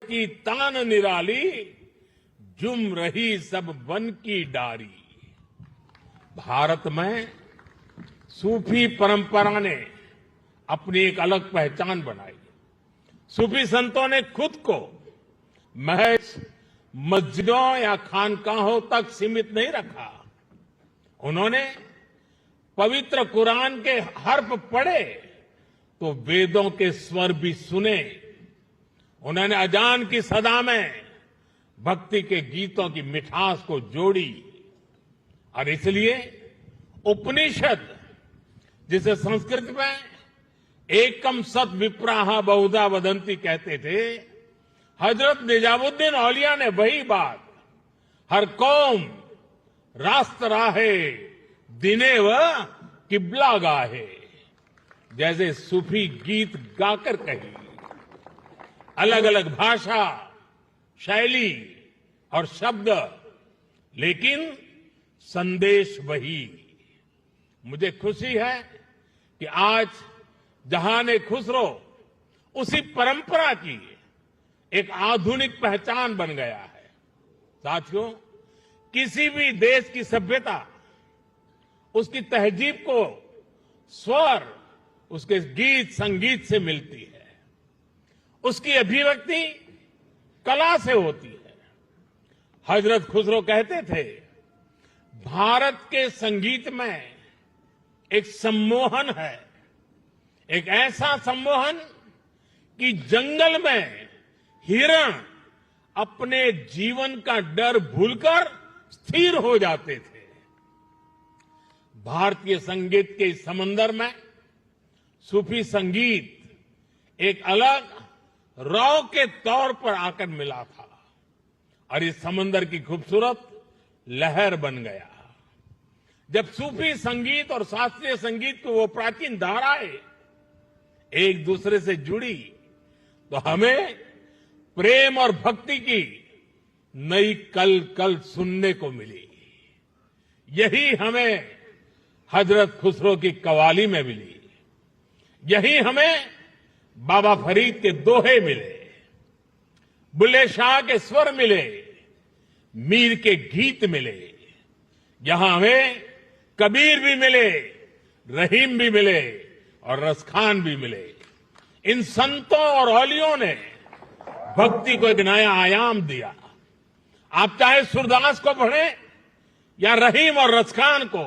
की तान निराली, जुम रही सब वन की डारी। भारत में सूफी परंपरा ने अपनी एक अलग पहचान बनाई। सूफी संतों ने खुद को महज मस्जिदों या खानकाहों तक सीमित नहीं रखा। उन्होंने पवित्र कुरान के हर्फ पढ़े तो वेदों के स्वर भी सुने। उन्होंने अजान की सदा में भक्ति के गीतों की मिठास को जोड़ी और इसलिए उपनिषद, जिसे संस्कृत में एकम सत विप्राहा बहुधा वदंती कहते थे, हजरत निजामुद्दीन औलिया ने वही बात हर कौम रास्त राहे दिने व किबला गाहे जैसे सूफी गीत गाकर कही। अलग अलग भाषा, शैली और शब्द, लेकिन संदेश वही। मुझे खुशी है कि आज जहान खुसरो उसी परंपरा की एक आधुनिक पहचान बन गया है। साथियों, किसी भी देश की सभ्यता उसकी तहजीब को स्वर उसके गीत संगीत से मिलती है, उसकी अभिव्यक्ति कला से होती है। हजरत खुसरो कहते थे, भारत के संगीत में एक सम्मोहन है, एक ऐसा सम्मोहन कि जंगल में हिरण अपने जीवन का डर भूलकर स्थिर हो जाते थे। भारतीय संगीत के इस समंदर में सूफी संगीत एक अलग रॉ के तौर पर आकर मिला था और इस समंदर की खूबसूरत लहर बन गया। जब सूफी संगीत और शास्त्रीय संगीत की वो प्राचीन धाराएं एक दूसरे से जुड़ी तो हमें प्रेम और भक्ति की नई कल कल सुनने को मिली। यही हमें हजरत खुसरो की कव्वाली में मिली, यही हमें बाबा फरीद के दोहे मिले, बुल्ले शाह के स्वर मिले, मीर के गीत मिले। यहां हमें कबीर भी मिले, रहीम भी मिले और रसखान भी मिले। इन संतों और औलियों ने भक्ति को एक नया आयाम दिया। आप चाहे सूरदास को पढ़ें या रहीम और रसखान को,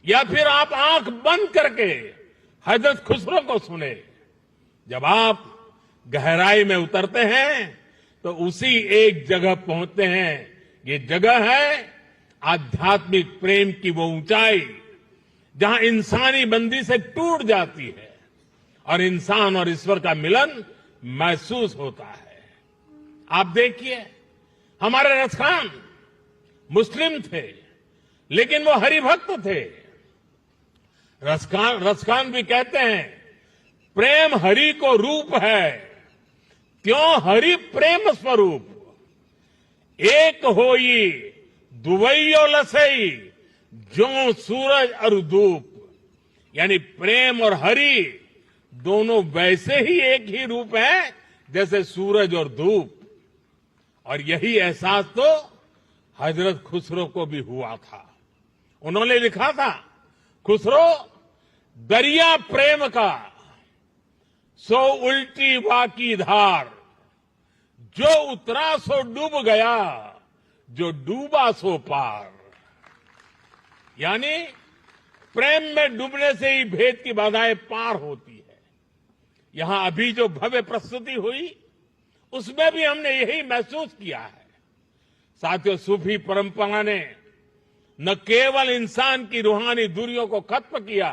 या फिर आप आंख बंद करके हजरत खुसरो को सुने। जब आप गहराई में उतरते हैं तो उसी एक जगह पहुंचते हैं। ये जगह है आध्यात्मिक प्रेम की वो ऊंचाई जहां इंसानी बंदी से टूट जाती है और इंसान और ईश्वर का मिलन महसूस होता है। आप देखिए, हमारे रसखान मुस्लिम थे लेकिन वो हरिभक्त थे। रसखान भी कहते हैं, प्रेम हरि को रूप है, त्यों हरि प्रेम स्वरूप। एक होई दुवैयो लसई, जो सूरज और धूप। यानी प्रेम और हरि दोनों वैसे ही एक ही रूप है जैसे सूरज और धूप। और यही एहसास तो हजरत खुसरो को भी हुआ था। उन्होंने लिखा था, खुसरो दरिया प्रेम का सो उल्टी वाकी धार, जो उतरा सो डूब गया, जो डूबा सो पार। यानी प्रेम में डूबने से ही भेद की बाधाएं पार होती है। यहां अभी जो भव्य प्रस्तुति हुई उसमें भी हमने यही महसूस किया है। साथियों, सूफी परंपरा ने न केवल इंसान की रूहानी दूरियों को खत्म किया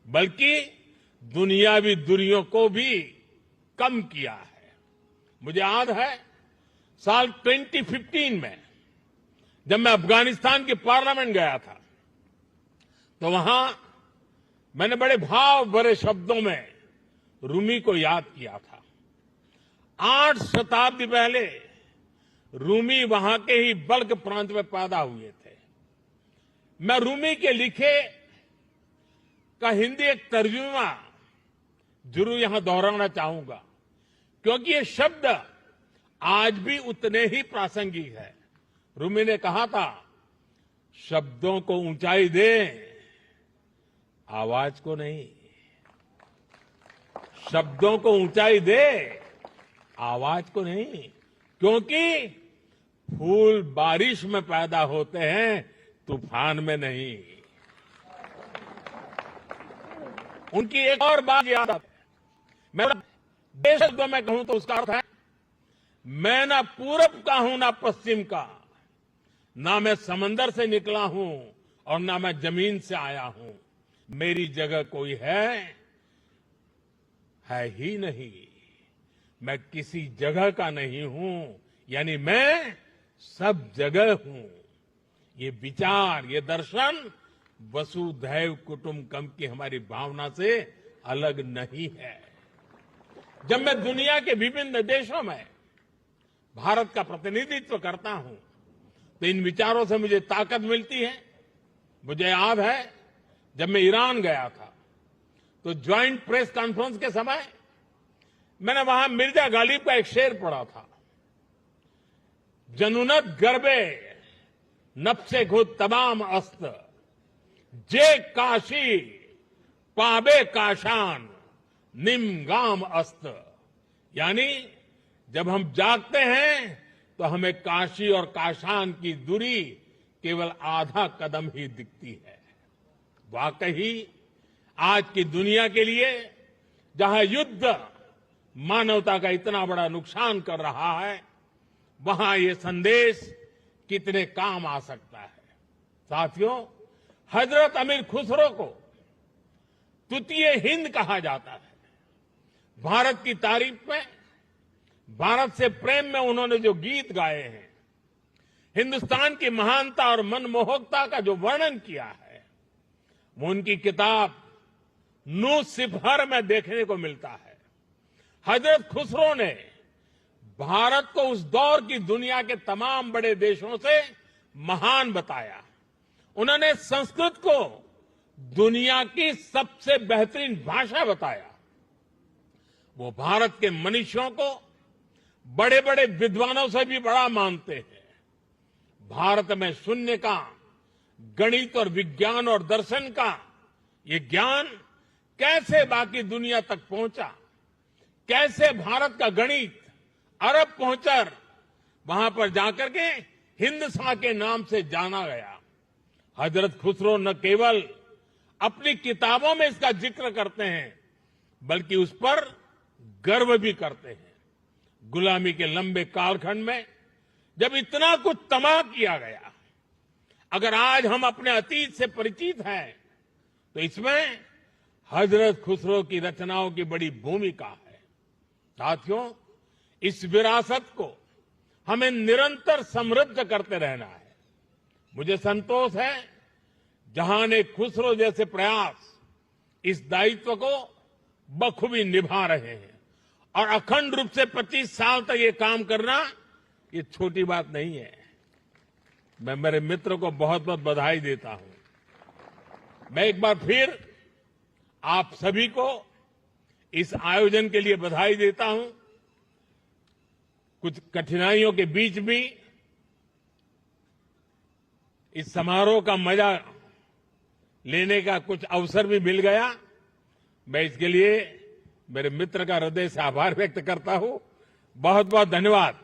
बल्कि दुनियावी दूरियों को भी कम किया है। मुझे याद है साल 2015 में जब मैं अफगानिस्तान की पार्लियामेंट गया था तो वहां मैंने बड़े भाव भरे शब्दों में रूमी को याद किया था। 8 शताब्दी पहले रूमी वहां के ही बल्ख प्रांत में पैदा हुए थे। मैं रूमी के लिखे का हिंदी एक तर्जुमा जरूर यहां दोहराना चाहूंगा, क्योंकि ये शब्द आज भी उतने ही प्रासंगिक है। रूमी ने कहा था, शब्दों को ऊंचाई दे, आवाज को नहीं। शब्दों को ऊंचाई दे, आवाज को नहीं, क्योंकि फूल बारिश में पैदा होते हैं, तूफान में नहीं। उनकी एक और बात याद आती है। मैं देश शब्दों में कहूं तो उसका अर्थ है, मैं ना पूरब का हूं ना पश्चिम का, ना मैं समंदर से निकला हूं और ना मैं जमीन से आया हूं। मेरी जगह कोई है ही नहीं। मैं किसी जगह का नहीं हूं, यानी मैं सब जगह हूं। ये विचार, ये दर्शन वसुधैव कुटुंबकम की हमारी भावना से अलग नहीं है। जब मैं दुनिया के विभिन्न देशों में भारत का प्रतिनिधित्व करता हूं, तो इन विचारों से मुझे ताकत मिलती है। मुझे याद है, जब मैं ईरान गया था, तो ज्वाइंट प्रेस कॉन्फ्रेंस के समय मैंने वहां मिर्जा गालिब का एक शेर पढ़ा था, जनुनत गर्बे नफ्से खुद तमाम अस्त, जे काशी पाबे काशान निमगाम अस्त। यानी जब हम जागते हैं तो हमें काशी और काशान की दूरी केवल आधा कदम ही दिखती है। वाकई आज की दुनिया के लिए, जहां युद्ध मानवता का इतना बड़ा नुकसान कर रहा है, वहां ये संदेश कितने काम आ सकता है। साथियों, हजरत अमीर खुसरो को तुतिए हिंद कहा जाता है। भारत की तारीफ में, भारत से प्रेम में उन्होंने जो गीत गाए हैं, हिंदुस्तान की महानता और मनमोहकता का जो वर्णन किया है, वो उनकी किताब नू सिफर में देखने को मिलता है। हजरत खुसरो ने भारत को उस दौर की दुनिया के तमाम बड़े देशों से महान बताया। उन्होंने संस्कृत को दुनिया की सबसे बेहतरीन भाषा बताया। वो भारत के मनुष्यों को बड़े बड़े विद्वानों से भी बड़ा मानते हैं। भारत में शून्य का, गणित और विज्ञान और दर्शन का ये ज्ञान कैसे बाकी दुनिया तक पहुंचा, कैसे भारत का गणित अरब पहुंचकर वहां पर जाकर के हिंदसा के नाम से जाना गया। हजरत खुसरो न केवल अपनी किताबों में इसका जिक्र करते हैं, बल्कि उस पर गर्व भी करते हैं। गुलामी के लंबे कालखंड में जब इतना कुछ तबाह किया गया, अगर आज हम अपने अतीत से परिचित हैं, तो इसमें हजरत खुसरो की रचनाओं की बड़ी भूमिका है। साथियों, इस विरासत को हमें निरंतर समृद्ध करते रहना है। मुझे संतोष है, जहां ने खुसरो जैसे प्रयास इस दायित्व को बखूबी निभा रहे हैं, और अखंड रूप से 25 साल तक ये काम करना, ये छोटी बात नहीं है। मैं मेरे मित्र को बहुत बहुत बधाई देता हूं। मैं एक बार फिर आप सभी को इस आयोजन के लिए बधाई देता हूं। कुछ कठिनाइयों के बीच भी इस समारोह का मजा लेने का कुछ अवसर भी मिल गया। मैं इसके लिए मेरे मित्र का हृदय से आभार व्यक्त करता हूं। बहुत बहुत धन्यवाद।